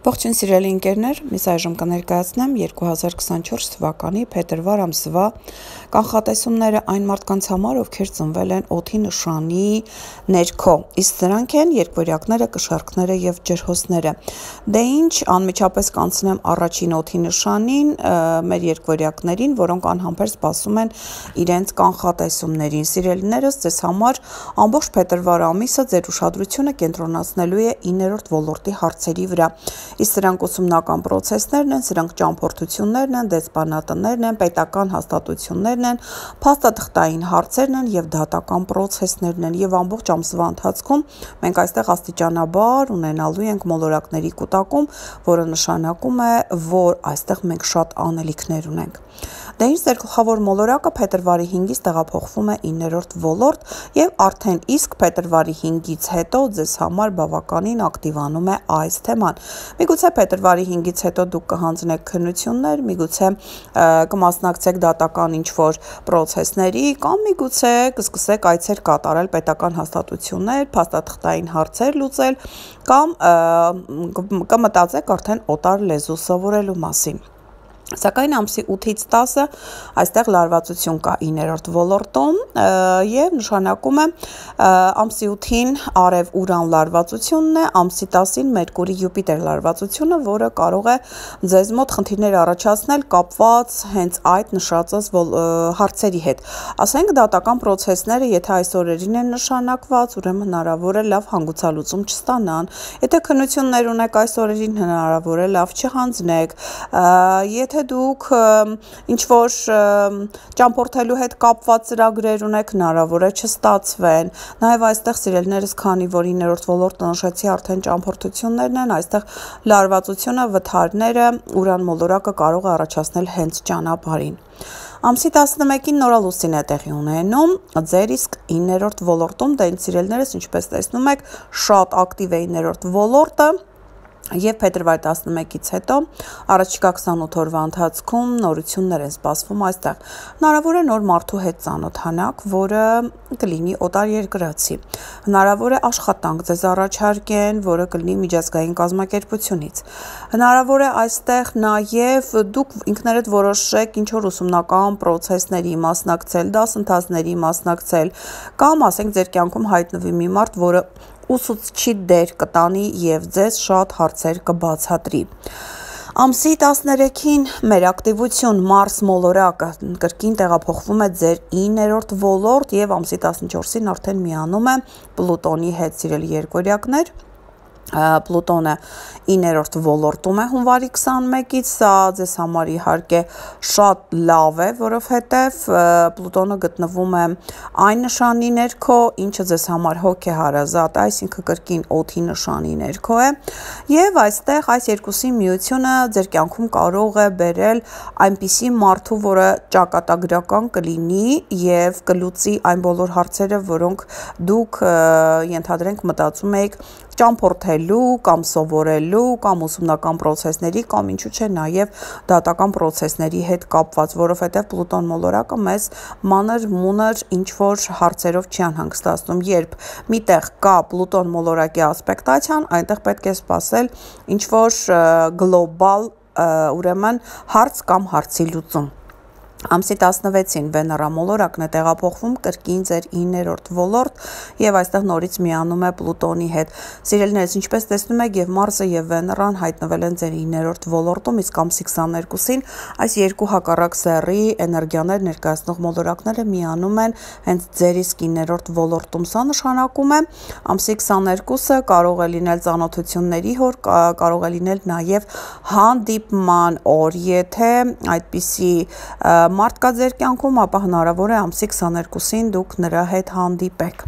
Ողջույն սիրելի ընկերներ, ես այժմ կներկայացնեմ 2024 թվականի փետրվար ամսվա կանխատեսումները այն մարդկանց համար, ովքեր ծնվել են օդի նշանի ներքո, իսկ դրանք են երկվորյակները, կշեռքները եւ ջրհոսները։ Դե ինչ, անմիջապես կանցնեմ առաջին օդի նշանին, մեր երկվորյակներին, որոնք անհամբեր սպասում են իրենց կանխատեսումներին։ Սիրելիներս, ձեզ համար ամբողջ փետրվար ամիսը ձեր ուշադրությունը կենտրոնացնելու է 9-րդ ոլորտի հարցերի վրա։ Իսկ սրանք ուսումնական պրոցեսներն են, սրանք ճամփորդություններն են, դեսպանատներն են, պետական հաստատություններն են, փաստաթղթային հարցերն են եւ դատական պրոցեսներն են եւ ամբողջ ամսվա ընթացքում մենք այստեղ աստիճանաբար ունենալու ենք մոլորակների կուտակում, որը նշանակում է, որ այստեղ մենք շատ անելիքներ ունենք։ Դե ինչ ձեր գլխավոր մոլորակը փետրվարի 5-ից տեղափոխվում է 9-րդ ոլորտ եւ արդեն իսկ փետրվարի 5-ից հետո ձեզ համար բավականին ակտիվանում է այս թեման։ Միգուցե փետրվարի 5-ից հետո դուք կհանձնեք քննություններ, միգուցե կմասնակցեք դատական ինչ-որ պրոցեսների կամ միգուցե կսկսեք այցեր կատարել պետական հաստատություններ, փաստաթղթային հարցեր լուծել կամ կմտածեք արդեն օտար լեզու սովորելու մասին։ Սակայն ամսի 8-ից 10-ը այստեղ լարվածություն կա 9-րդ ոլորտում եւ նշանակում է ամսի 8-ին Արև Ուրան լարվածությունն է, ամսի 10-ին Մերկուրի Յուպիտեր լարվածությունը, որը կարող է ձեզ մոտ խնդիրներ առաջացնել կապված հենց այդ նշածած հարցերի հետ։ Ասենք դատական պրոցեսները, եթե այս օրերին են նշանակված, ուրեմն հնարավոր է լավ հանգուցալուծում չստանան։ Եթե քննություններ ունեք այս օրերին, հնարավոր է լավ չհանձնեք։ Եթե դուք ինչ-որ ճամփորդելու հետ կապված ծրագրեր ունեք, հնարավոր է չստացվեն։ Նաև այստեղ սիրելիներս, քանի որ 9-րդ ոլորտը նշեցի արդեն ճամփորդություններն են, այստեղ լարվածությունը, վթարները, Ուրան մոլորակը կարող է առաջացնել հենց ճանապարհին։ Ամսի 11-ին նորալուսին է տեղի ունենում ձեր իսկ 9-րդ ոլորտում, դե ինչ սիրելիներս, ինչպես տեսնում եք, շատ ակտիվ է 9-րդ ոլորտը։ Եվ փետրվարի 11-ից հետո առաջիկա 28 օրվա ընթացքում նորություններ են սպասվում այստեղ։ Հնարավոր է նոր մարդու հետ ծանոթանաք, որը կլինի օտար երկրացի։ Հնարավոր է աշխատանք ձեզ առաջարկեն, որը կլինի միջազգային կազմակերպությունից։ Հնարավոր է այստեղ նաև դուք ինքներդ որոշեք ինչ-որ ուսումնական պրոցեսների մասնակցել, դասընթացների մասնակցել, կամ ասենք ձեր կյանքում հայտնվի մի մարդ, որը ուսուցչի դեր կտանի եւ ձեզ շատ հարցեր կբացատրի։ Ամսի 13-ին մեր ակտիվություն Մարս մոլորակը կրկին տեղափոխվում է ձեր 9-րդ ոլորտ եւ ամսի 14-ին արդեն միանում է Պլուտոնի հետ, սիրելի երկորյակներ։ Պլուտոնը 9-րդ ոլորտում է հունվարի 21-ից, սա ձեզ համար իհարկե շատ լավ է, որովհետև Պլուտոնը գտնվում է այն նշանի ներքո, ինչը ձեզ համար հոգեհարազատ է, այսինքն կրկին օդի նշանի ներքո է, եւ այստեղ այս երկուսի միությունը ձեր կյանքում կարող է բերել այնպիսի մարդու, որը ճակատագրական կլինի եւ կլուծի այն բոլոր հարցերը, որոնք դուք ենթադրենք մտածում եք ճամփորդելու կամ սովորելու կամ ուսումնական պրոցեսների կամ ինչու՞ չէ նաև դատական պրոցեսների հետ կապված, որովհետև Պլուտոն մոլորակը մեզ մանր-մունր ինչ-որ հարցերով չի անհանգստացնում, երբ միտեղ կա Պլուտոն մոլորակի ասպեկտացիան, այնտեղ պետք է սպասել ինչ-որ գլոբալ, ուրեմն հարց կամ հարցի լուծում։ Ամսի 16-ին Վեներա մոլորակն է տեղափոխվում կրկին ձեր 9-րդ ոլորտ եւ այստեղ նորից միանում է Պլուտոնի հետ։ Սիրելիներս, ինչպես տեսնում եք, եւ Մարսը եւ Վեներան հայտնվել են ձեր 9-րդ ոլորտում, իսկ ամսի 22-ին այս երկու հակառակ սեռի էներգիաներ ներկայացնող մոլորակները միանում են հենց ձեր իսկ 9-րդ ոլորտում։ Սա նշանակում է ամսի 22-ը կարող է լինել ծանոթությունների օր, կարող է լինել նաեւ հանդիպման օր, եթե այդպիսի մարդ կա ձեր կյանքում, ապա հնարավոր է ամսի 22-ին դուք նրա հետ հանդիպեք։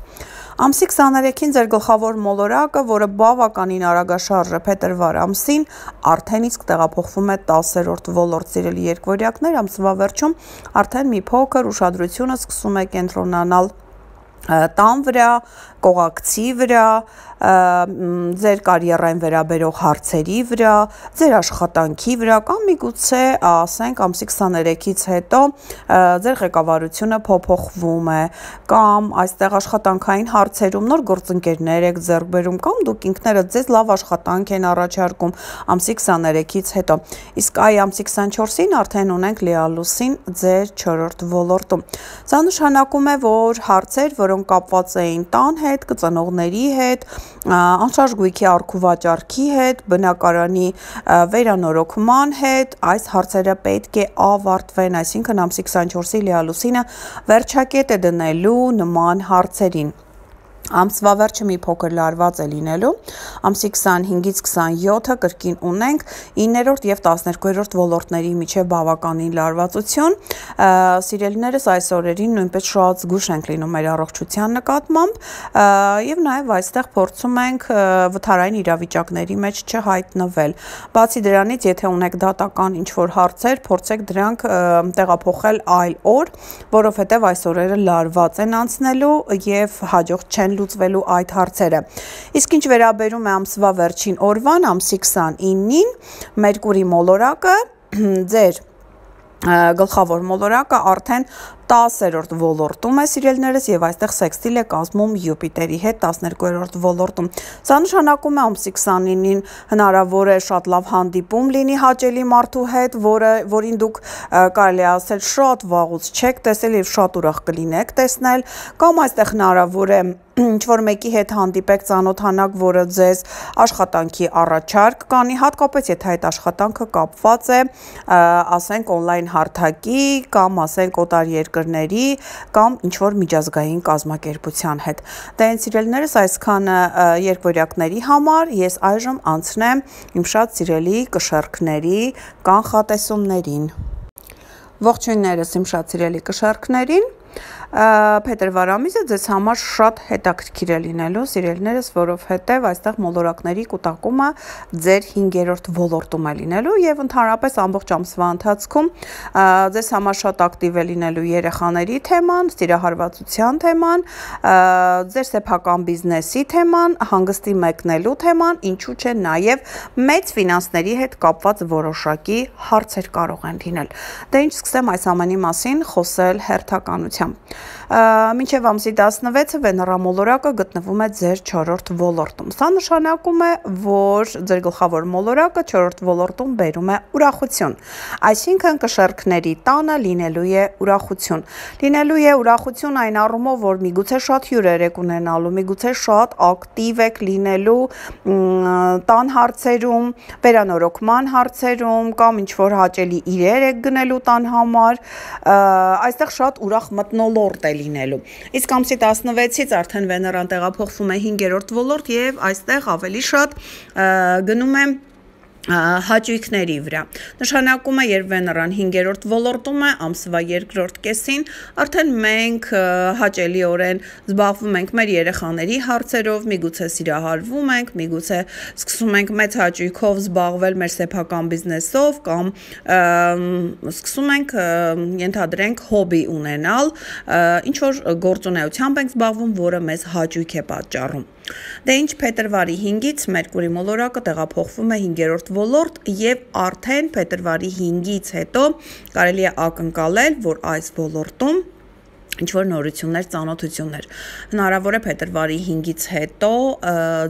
Ամսի 23-ին ձեր գլխավոր մոլորակը, որը բավականին արագաշարժ է փետրվար ամսին, արդեն իսկ տեղափոխվում է 10-րդ ոլորտ, սիրելի երկվորյակներ, ամսվա վերջում արդեն մի փոքր ուշադրությունը սկսում է կենտրոնանալ տան վրա, կողակցի վրա, ձեր կարիերային վերաբերող հարցերի վրա, ձեր աշխատանքի վրա, կամ միգուցե ասենք ամսի 23-ից հետո ձեր ղեկավարությունը փոփոխվում է, կամ այստեղ աշխատանքային հարցերում նոր գործընկերներ եք ձեռք բերում, կամ դուք ինքներդ ձեզ լավ աշխատանք են առաջարկում ամսի 23-ից հետո։ Իսկ այ ամսի 24-ին արդեն ունենք լիալուսին ձեր 4-րդ ոլորտում։ Սա նշանակում է, որ հարցեր, որոնք կապված էին տան հետ, կծնողների հետ, անշարժ գույքի առքուվաճառքի հետ, բնակարանի վերանորոգման հետ, այս հարցերը պետք է ավարտվեն, այսինքն ամսի 24-ի լիալուսինը վերջակետ է դնելու նման հարցերին։ Ամսվա վերջը մի փոքր լարված է լինելու, ամսի 25-ից 27-ը կրկին ունենք 9-րդ և 12-րդ ոլորտների միջև բավականին լարվածություն, սիրելիներս այս օրերին նույնպես շատ զգույշ ենք լինում մեր առողջության նկատմամբ և նաև այստեղ փորձում ենք վթարային իրավիճակների մեջ չհայտնվել, բացի դրանից եթե ունեք դատական ինչ-որ հարցեր, փորձեք դրանք տեղափոխել այլ օր, որովհետև այս օրերը լարված են անցնելու և հաջող չեն լուծվելու այդ հարցերը։ Իսկ ինչ վերաբերում է ամսվա վերջին օրվան, ամսի 29-ին, Մերկուրի մոլորակը, ձեր գլխավոր մոլորակը արդեն 10-րդ ոլորտում է, սիրելիներս, և այստեղ սեքստիլ է կազմում Յուպիտերի հետ 12-րդ ոլորտում։ Սա նշանակում է ամսի 29-ին հնարավոր է շատ լավ հանդիպում լինի հաճելի մարդու հետ, որին դուք կարելի է ասել շատ վաղուց չեք տեսել և շատ ուրախ կլինեք տեսնել, կամ այստեղ հնարավոր է ինչ-որ մեկի հետ հանդիպեք, ծանոթանաք, որը ձեզ աշխատանքի առաջարկ կանի, հատկապես եթե այդ աշխատանքը կապված է, ասենք օնլայն հարթակի, կամ ասենք օտար երկրների, կամ ինչ-որ միջազգային կազմակերպության հետ։ Դե այն սիրելիներս այսքանը երկվորյակների համար, ես այժմ անցնեմ իմ շատ սիրելի կշեռքների կանխատեսումներին։ Ողջույններս իմ շատ սիրելի կշեռքներին, փետրվար ամիսը ձեզ համար շատ հետաքրքիր է լինելու, սիրելիներս, որովհետև այստեղ մոլորակների կուտակումը ձեր 5-րդ ոլորտում է լինելու և ընդհանրապես ամբողջ ամսվա ընթացքում ձեզ համար շատ ակտիվ է լինելու երեխաների թեման, սիրահարվածության թեման, ձեր սեփական բիզնեսի թեման, հանգստի մեկնելու թեման, ինչու չէ նաև մեծ ֆինանսների հետ կապված որոշակի հարցեր կարող են լինել։ Դե ինչ սկսեմ այս ամենի մասին խոսել հերթականությամբ։ Մինչև ամսի 16-ը Վեներա մոլորակը գտնվում է ձեր 4-րդ ոլորտում։ Սա նշանակում է, որ ձեր գլխավոր մոլորակը 4-րդ ոլորտում բերում է ուրախություն։ Այսինքն կշեռքների տանը լինելու է ուրախություն։ Լինելու է ուրախություն այն առումով, որ միգուցե շատ հյուրեր եք ունենալու, միգուցե շատ ակտիվ եք լինելու տան հարցերում, վերանորոգման հարցերում, կամ ինչ-որ հաճելի իրեր եք գնելու տան համար, այստեղ շատ ուրախ մթնոլորտ է լինելու։ Իսկ ամսի 16-ից արդեն Վեներան տեղափոխվում է 5-րդ ոլորտ և այստեղ ավելի շատ գնում է հաճույքների վրա։ Նշանակում է, երբ Վեներան 5-րդ ոլորտում է, ամսվա 2-րդ կեսին, արդեն մենք հաճելիորեն զբաղվում ենք մեր երեխաների հարցերով, միգուցե սիրահարվում ենք, միգուցե սկսում ենք մեծ հաճույքով զբաղվել մեր սեփական բիզնեսով, կամ սկսում ենք ենթադրենք հոբի ունենալ, ինչ-որ գործունեությամբ ենք զբաղվում, որը մեզ հաճույք է պատճառում։ Դե ինչ փետրվարի 5-ից Մերկուրի մոլորակը տեղափոխվում է 5-րդ ոլորտ և արդեն փետրվարի 5-ից հետո կարելի է ակնկալել, որ այս ոլորտում ինչ-որ նորություններ, ծանոթություններ։ Հնարավոր է փետրվարի 5-ից հետո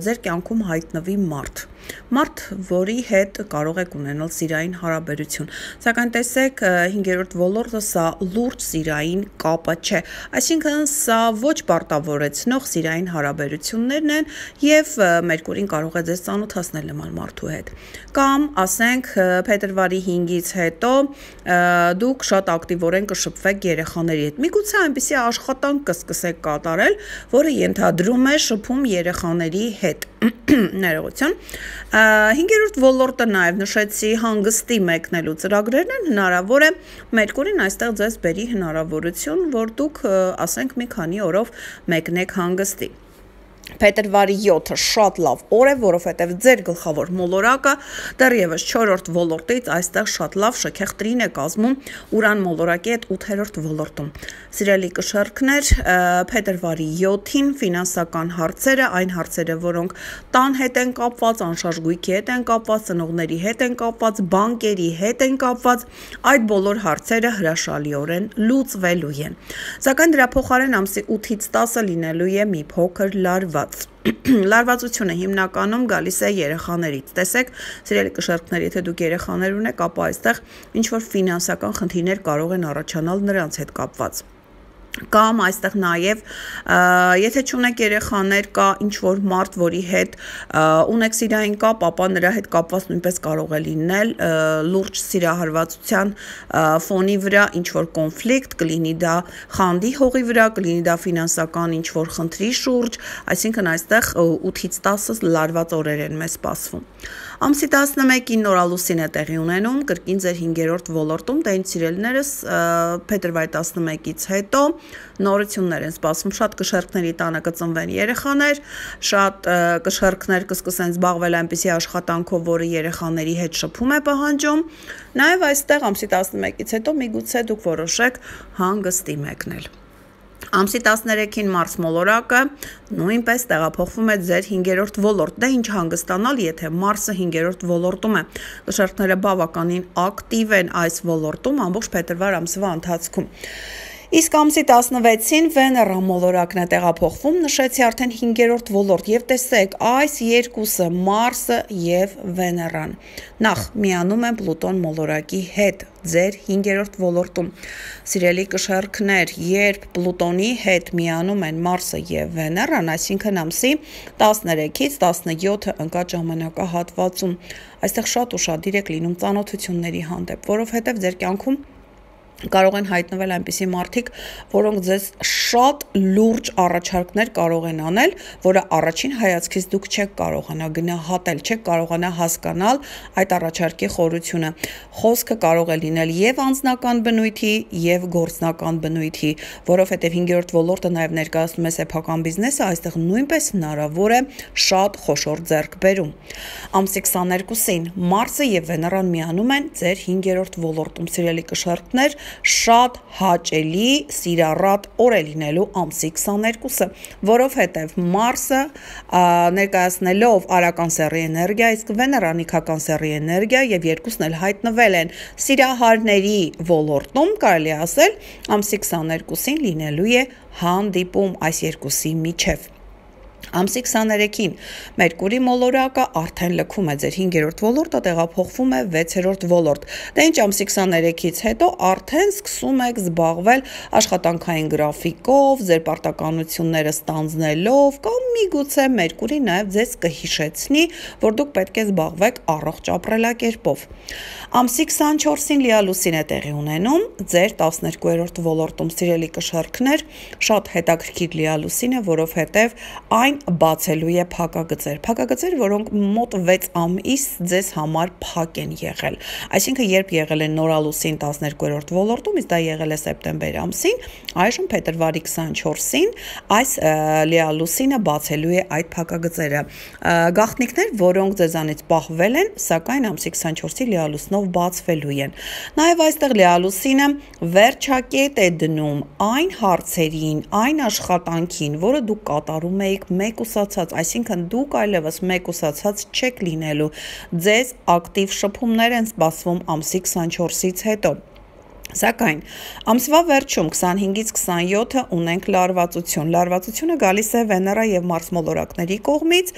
ձեր կյանքում հայտնվի մարդ, որի հետ կարող եք ունենալ սիրային հարաբերություն։ Սակայն տեսեք, 5-րդ ոլորտը սա լուրջ սիրային կապը չէ, այսինքն սա ոչ պարտավորեցնող սիրային հարաբերություններն են և Մերկուրին կարող է ձեզ ծանոթացնել նման մարդու հետ։ Կամ ասենք փետրվարի 5-ից հետո դուք շատ ակտիվորեն կշփվեք երեխաների հետ։ Միգուցե այնպիսի աշխատանք կսկսեք կատարել, որը ենթադրում է շփում երեխաների հետ։ Ներողություն։ 5-րդ ոլորտը նաև նշեցի հանգստի մեկնելու ծրագրերն են, հնարավոր է Մերկուրին այստեղ ձեզ բերի հնարավորություն, որ դուք ասենք մի քանի օրով մեկնեք հանգստի։ Փետրվարի 7-ը շատ լավ օր է, որովհետև ձեր գլխավոր մոլորակը դեռևս 4-րդ ոլորտից այստեղ շատ լավ շքեղ տրին է կազմում Ուրան մոլորակի հետ 8-րդ ոլորտում։ Սիրելի կշեռքներ, փետրվարի 7-ին ֆինանսական հարցերը, այն հարցերը, որոնք տան հետ են կապված, անշարժ գույքի հետ են կապված, ծնողների հետ են կապված, բանկերի հետ են կապված, այդ բոլոր հարցերը հրաշալիորեն լուծվելու են։ Սակայն դրա փոխարեն ամսի 8-ից 10-ը լինելու է մի փոքր լարված։ Լարվածությունը հիմնականում գալիս է երեխաներից։ Տեսեք, սիրելի կշեռքներ, եթե դուք երեխաներ ունեք, ապա այստեղ ինչ-որ ֆինանսական խնդիրներ կարող են առաջանալ նրանց հետ կապված։ Կամ այստեղ նաև, եթե չունեք երեխաներ, կա ինչ-որ մարդ, որի հետ ունեք սիրային կապ, ապա նրա հետ կապված նույնպես կարող է լինել լուրջ սիրահարվածության ֆոնի վրա ինչ-որ կոնֆլիկտ, կլինի դա խանդի հողի վրա, կլինի դա ֆինանսական ինչ-որ խնդրի շուրջ, այսինքն այստեղ 8-ից 10 լարված օրեր են մեզ սպասվում։ Ամսի 11-ին նորալուսին է տեղի ունենում, կրկին ձեր 5-րդ ոլորտում, դե ինձ սիրելիներս, փետրվարի 11-ից հետո նորություններ են սպասվում, շատ կշեռքների տանը կծնվեն երեխաներ, շատ կշեռքներ կսկսեն զբաղվել այնպիսի աշխատանքով, որը երեխաների հետ շփում է պահանջում, նաև այստեղ ամսի 11-ից հետո միգուցե դուք որոշեք հանգստի մեկնել։ Ամսի 13-ին Մարս մոլորակը նույնպես տեղափոխվում է ձեր 5-րդ ոլորտ, դե ինչ հանգստանալ, եթե Մարսը 5-րդ ոլորտում է, կշեռքները բավականին ակտիվ են այս ոլորտում ամբողջ փետրվար ամսվա ընթացքում։ Իսկ ամսի 16-ին Վեներա մոլորակն է տեղափոխվում, նշեցի արդեն 5-րդ ոլորտ, եւ տեսեք, այս երկուսը, Մարսը եւ Վեներան, նախ միանում են Պլուտոն մոլորակի հետ, ձեր 5-րդ ոլորտում։ Սիրելի կշեռքներ, երբ Պլուտոնի հետ միանում են Մարսը եւ Վեներան, այսինքն ամսի 13-ից 17-ը ընկած ժամանակահատվածում, այստեղ շատ ուշադիր եք լինում ծանոթությունների հանդեպ, որովհետեւ ձեր կյանքում կարող են հայտնվել այնպիսի մարդիկ, որոնք ձեզ շատ լուրջ առաջարկներ կարող են անել, որը առաջին հայացքից դուք չեք կարողանա գնահատել, չեք կարողանա հասկանալ այդ առաջարկի խորությունը։ Խոսքը կարող է լինել եւ անձնական բնույթի, եւ գործնական բնույթի, որովհետեւ 5-րդ ոլորտը նաեւ ներկայացնում է սեփական բիզնեսը, այստեղ նույնպես հնարավոր է շատ խոշոր ձեռքբերում։ Ամսի 22-ին Մարսը եւ Վեներան միանում են ձեր 5-րդ ոլորտում, սիրելի կշեռքներ, շատ հաճելի սիրառատ օր է լինելու ամսի 22-ը, որովհետև Մարսը ներկայացնելով արական սեռի էներգիա, իսկ Վեներան իգական սեռի էներգիա եւ երկուսն էլ հայտնվել են սիրահարների ոլորտում, կարելի ասել, ամսի 22-ին լինելու է հանդիպում այս երկուսի միջև։ Ամսի 23-ին Մերկուրի մոլորակը արդեն լքում է ձեր 5-րդ ոլորտը, տեղափոխվում է 6-րդ ոլորտ։ Դե ինչ ամսի 23-ից հետո արդեն սկսում եք զբաղվել աշխատանքային գրաֆիկով, ձեր պարտականությունները ստանձնելով, կամ միգուցե Մերկուրին նաև ձեզ կհիշեցնի, որ դուք պետք է զբաղվեք առողջ ապրելակերպով։ Ամսի 24-ին լիալուսին է տեղի ունենում ձեր 12-րդ ոլորտում, սիրելի կշեռքներ, շատ հետաքրքիր լիալուսին է, որովհետև այն բացելու է փակագծեր, որոնք մոտ 6 ամիս ձեզ համար փակ են եղել։ Այսինքն, երբ եղել են նորալուսին 12-րդ ոլորտում, իսկ դա եղել է սեպտեմբեր ամսին, այժմ փետրվարի 24-ին այս լիալուսինը բացելու է այդ փակագծերը։ Գաղտնիքներ, որոնք ձեզանից պահվել են, սակայն ամսի 24-ի լիալուսնով բացվելու են։ Նաև այստեղ լիալուսինը վերջակետ է դնում այն հարցերին, այն աշխատանքին, որը դուք կատարում եք մեկուսացած, այսինքն դուք այլևս մեկուսացած չեք լինելու, ձեզ ակտիվ շփումներ են սպասվում ամսի 24-ից հետո։ Սակայն ամսվա վերջում 25-ից 27-ը ունենք լարվածություն։ Լարվածությունը գալիս է Վեներա եւ Մարս մոլորակների կողմից,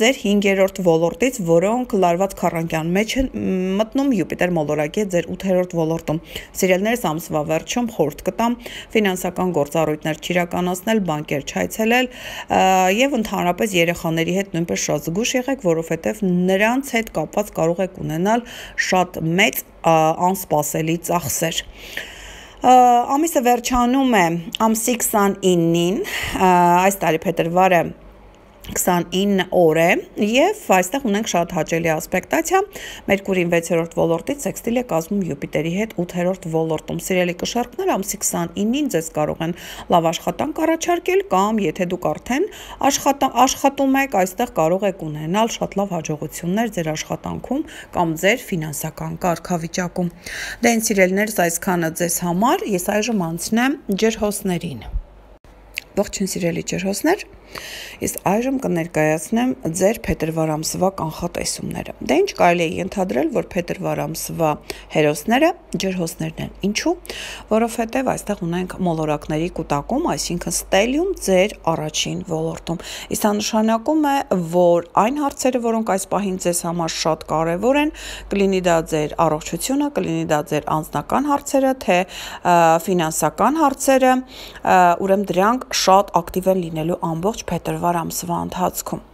ձեր 5-րդ ոլորտից, որոնք լարված քառանկյան մեջ են մտնում Յուպիտեր մոլորակի ձեր 8-րդ ոլորտում։ Սիրելիներս, ամսվա վերջում խորհուրդ կտամ ֆինանսական գործառույթներ չիրականացնել, բանկեր չայցելել եւ ընդհանրապես երեխաների հետ նույնպես շատ զգուշ եղեք, որովհետեւ նրանց հետ կապված կարող եք ունենալ շատ մեծ անսպասելի ծախսեր։ Ամիսը վերջանում է ամսի 29-ին, այս տարի փետրվարը 29 օր է եւ այստեղ ունենք շատ հաճելի ասպեկտացիա Մերկուրին 6-րդ ոլորտից սեքստիլ է կազմում Յուպիտերի հետ 8-րդ ոլորտում սիրելի կշառքներ ամսի 29-ին ձեզ կարող են լավ աշխատանք առաջարկել կամ եթե դուք արդեն աշխատում եք այստեղ կարող եք ունենալ շատ լավ հաջողություններ ձեր աշխատանքում կամ ձեր ֆինանսական կարգավիճակում դե սիրելիներս այսքանը ձեզ համար ես այժմ անցնեմ ջրհոսներին Ողջույն սիրելի ջրհոսներ, ես այժմ կներկայացնեմ ձեր փետրվար ամսվա կանխատեսումները։ Դե ինչ կարելի է ենթադրել, որ փետրվար ամսվա հերոսները ջրհոսներն են։ Ինչու՞, որովհետև այստեղ ունենք մոլորակների կուտակում, այսինքն ստելիում ձեր առաջին ոլորտում։ Իսկ նշանակում է, որ այն հարցերը, որոնք այս պահին ձեզ համար շատ կարևոր են, կլինի դա ձեր առողջությունը, կլինի դա ձեր անձնական հարցերը, թե ֆինանսական հարցերը, ուրեմն դրանք շատ ակտիվ են լինելու ամբողջ փետրվար ամսվա ընթացքում։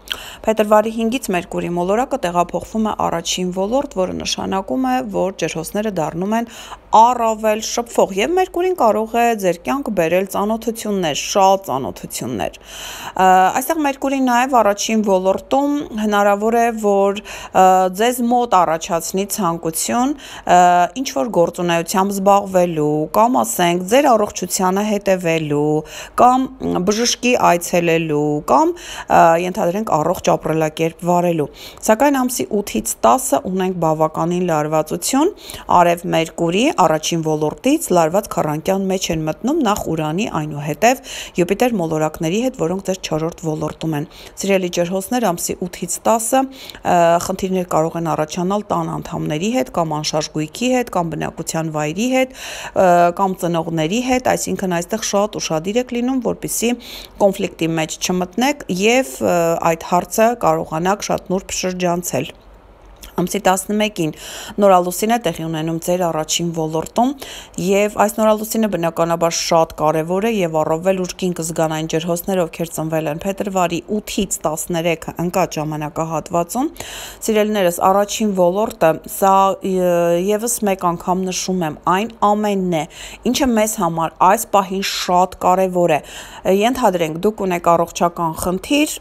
Փետրվարի 5-ից Մերկուրի մոլորակը տեղափոխվում է առաջին ոլորտ, որը նշանակում է, որ ջրհոսները դառնում են առավել շփվող եւ Մերկուրին կարող է ձեր կյանք բերել ծանոթություններ, շատ ծանոթություններ։ Այստեղ Մերկուրին նաեւ առաջին ոլորտում հնարավոր է, որ ձեզ մոտ առաջացնի ցանկություն ինչ որ գործունեությամբ զբաղվելու, կամ ասենք ձեր առողջությանը հետևելու, կամ բժշկի այցելելու, կամ ենթադրենք առողջ ապրելակերպ վարելու։ Սակայն ամսի 8-ից 10-ը ունենք բավականին լարվածություն, արև Մերկուրի առաջին ոլորտից լարված քառանկյան մեջ են մտնում նախ Ուրանի, այնուհետև Յուպիտեր մոլորակների հետ, որոնք ձեր 4-րդ ոլորտում են։ Սիրելի ջրհոսներ, ամսի 8-ից 10-ը խնդիրներ կարող են առաջանալ տան անդամների հետ, կամ անշարժ գույքի հետ, կամ բնակության վայրի հետ, կամ ծնողների հետ, այսինքն այստեղ շատ ուշադիր եք լինում, որպեսզի կոնֆլիկտի մեջ չմտնեք եւ այդ հարցը կարողանաք շատ նուրբ շրջանցել։ Ամսի 11-ին նորալուսին է տեղի ունենում ձեր առաջին ոլորտում եւ այս նորալուսինը բնականաբար շատ կարեւոր է եւ առավել ուժգին կզգան այն ջրհոսները, ովքեր ծնվել են փետրվարի 8-ից 13-ը ընկած ժամանակահատվածում։ Սիրելիներս, առաջին ոլորտը սա եւս մեկ անգամ նշում եմ, այն ամենն է, ինչը մեզ համար այս պահին շատ կարեւոր է։ Ենթադրենք դուք ունեք առողջական խնդիր,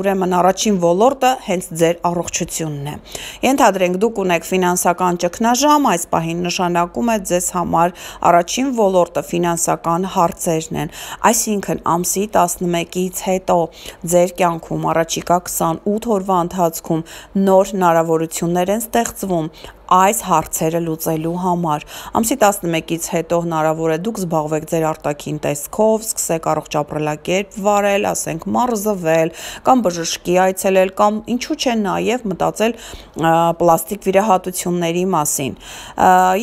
ուրեմն առաջին ոլորտը հենց ձեր առողջությունն է։ Ենթադրենք դուք ունեք ֆինանսական ճգնաժամ, այս պահին նշանակում է ձեզ համար առաջին ոլորտը ֆինանսական հարցերն են։ Այսինքն ամսի 11-ից հետո ձեր կյանքում առաջիկա 28 օրվա ընթացքում նոր հնարավորություններ են ստեղծվում այս հարցերը լուծելու համար։ Ամսի 11-ից հետո հնարավոր է դուք զբաղվեք ձեր արտաքին տեսքով, սկսեք առողջ ապրելակերպ վարել, ասենք մարզվել, կամ բժշկի այցելել, կամ ինչու՞ չէ նաև մտածել պլաստիկ վիրահատությունների մասին։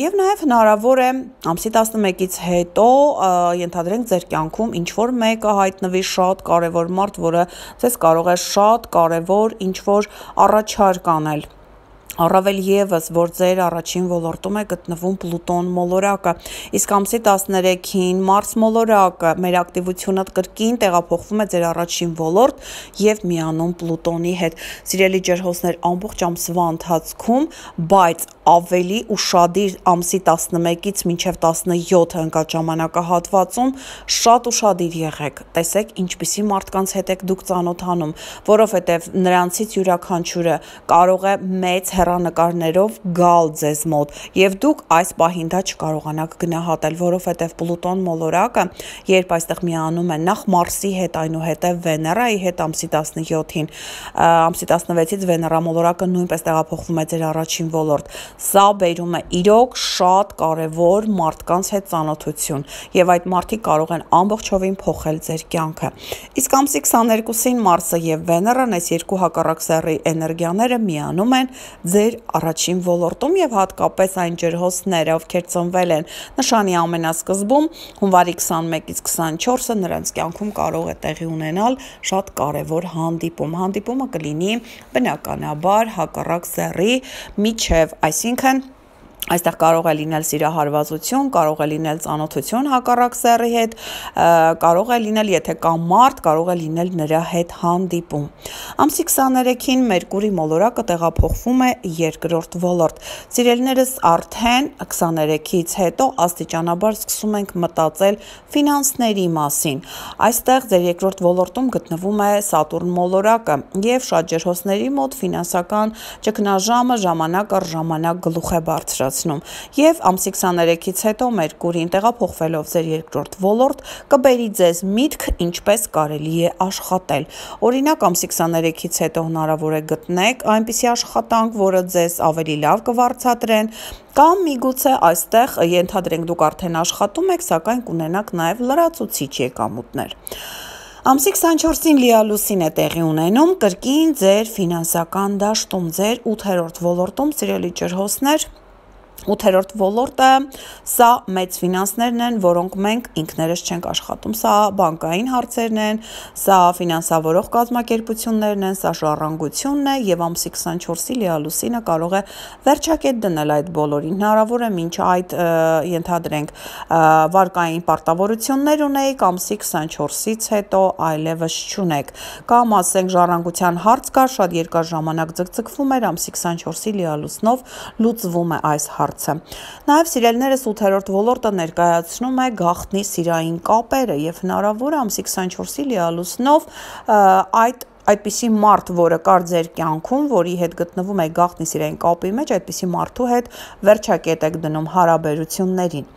Եվ նաև հնարավոր է ամսի 11-ից հետո ենթադրենք ձեր կյանքում ինչ-որ մեկը հայտնվի շատ կարևոր մարդ, որը ձեզ կարող է շատ կարևոր ինչ-որ առաջարկ անել։ Առավել եւս, որ ձեր առաջին ոլորտում է գտնվում Պլուտոն մոլորակը, իսկ ամսի 13-ին Մարս մոլորակը, մեր ակտիվությունը կրկին տեղափոխվում է ձեր առաջին ոլորտ եւ միանում Պլուտոնի հետ։ Սիրելի ջրհոսներ, ամբողջ ամսվա ընթացքում, բայց ավելի ուշադիր ամսի 11-ից մինչև 17-ը ընկած ժամանակահատվածում շատ ուշադիր եղեք։ Տեսեք ինչպիսի մարդկանց հետ եք դուք ծանոթանում, որովհետեւ նրանցից յուրաքանչյուրը կարող է մեծ հեռանկարներով գալ ձեզ մոտ եւ դուք այս պահին դա չկարողանաք գնահատել, որովհետեւ Պլուտոն մոլորակը, երբ այստեղ միանում է նախ Մարսի հետ, այնուհետեւ Վեներայի հետ ամսի 17-ին, ամսի 16-ից Վեներա մոլորակը նույնպես տեղափոխվում է ձեր առաջին ոլորտ։ Սա բերում է իրոք շատ կարևոր մարդկանց հետ ծանոթություն եւ այդ մարդիկ կարող են ամբողջովին փոխել ձեր կյանքը։ Իսկ ամսի 22-ին Մարսը եւ Վեներան, այս երկու հակառակ սեռի էներգիաները միանում են ձեր առաջին ոլորտում եւ հատկապես այն ջրհոսները, ովքեր ծնվել են նշանի ամենասկզբում, հունվարի 21-ից 24-ը նրանց կյանքում կարող է տեղի ունենալ շատ կարևոր հանդիպում։ Հանդիպումը կլինի բնականաբար հակառակ սեռի միջև, այսինքն Այստեղ կարող է լինել սիրահարվածություն, կարող է լինել ծանոթություն հակառակ սեռի հետ, կարող է լինել, եթե կա մարդ, կարող է լինել նրա հետ հանդիպում։ Ամսի 23-ին Մերկուրի մոլորակը տեղափոխվում է երկրորդ ոլորտ։ Սիրելիներս, արդեն 23-ից հետո աստիճանաբար սկսում ենք մտածել ֆինանսների մասին։ Այստեղ ձեր երկրորդ ոլորտում գտնվում է Սատուրն մոլորակը եւ շատ ջրհոսների մոտ ֆինանսական ճգնաժամը ժամանակ առ ժամանակ գլուխ է բարձրացնում։ Եվ ամսի 23-ից հետո Մերկուրին տեղափոխվելով ձեր երկրորդ ոլորտ կբերի ձեզ միտք ինչպես կարելի է աշխատել։ Օրինակ ամսի 23-ից հետո հնարավոր է գտնեք այնպիսի աշխատանք, որը ձեզ ավելի լավ կվարձատրեն, կամ միգուցե այստեղ ենթադրենք դուք արդեն աշխատում եք, սակայն կունենաք նաև լրացուցիչ եկամուտներ։ Ամսի 24-ին լիալուսին է տեղի ունենում կրկին ձեր ֆինանսական դաշտում, ձեր 8-րդ ոլորտում, սիրելի ջրհոսներ։ 8-րդ ոլորտը սա մեծ ֆինանսներն են, որոնք մենք ինքներս չենք աշխատում, սա բանկային հարցերն են, սա ֆինանսավորող կազմակերպություններն են, սա ժառանգությունն է եւ ամսի 24-ի լիալուսինը կարող է վերջակետ դնել այդ բոլորին։ Հնարավոր է մինչ այդ ենթադրենք վարկային պարտավորություններ ունեիք, ամսի 24-ից հետո այլևս չունեք, կամ ասենք ժառանգության հարց կար, շատ երկար ժամանակ ձգձգվում էր, ամսի 24-ի լիալուսնով լուծվում է այս հարցը։ Նաև սիրելիներս 8-րդ ոլորտը ներկայացնում է գաղտնի սիրային կապերը եւ հնարավոր է ամսի 24-ի լիալուսնով այդպիսի մարդ, որը կար ձեր կյանքում, որի հետ գտնվում եք գաղտնի սիրային կապի մեջ, այդպիսի մարդու հետ վերջակետ եք դնում հարաբերություններին։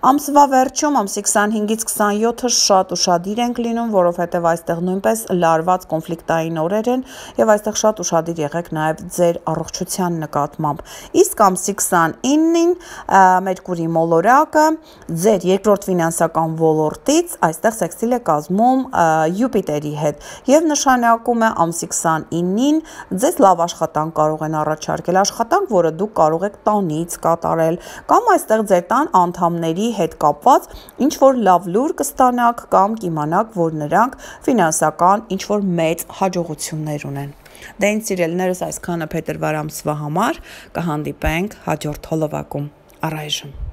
Ամսվա վերջում ամսի 25-ից 27-ը շատ ուշադիր ենք լինում, որովհետև այստեղ նույնպես լարված կոնֆլիկտային օրեր են եւ այստեղ շատ ուշադիր եղեք նաեւ ձեր առողջության նկատմամբ։ Իսկ ամսի 29-ին Մերկուրի մոլորակը ձեր երկրորդ ֆինանսական ոլորտից այստեղ սեքսիլ է կազմում Յուպիտերի հետ եւ նշանակում է ամսի 29-ին ձեզ լավ աշխատանք կարող են առաջարկել, աշխատանք, որը դուք կարող եք տանից կատարել, կամ այստեղ ձեր տան անդամների հետ կապված ինչ որ լավ լուր կստանաք կամ կիմանաք, որ նրանք ֆինանսական ինչ որ մեծ հաջողություններ ունեն։ Դե ինձ սիրելիներս այսքանը փետրվար ամսվա համար, կհանդիպենք հաջորդ հոլովակում։ Առայժմ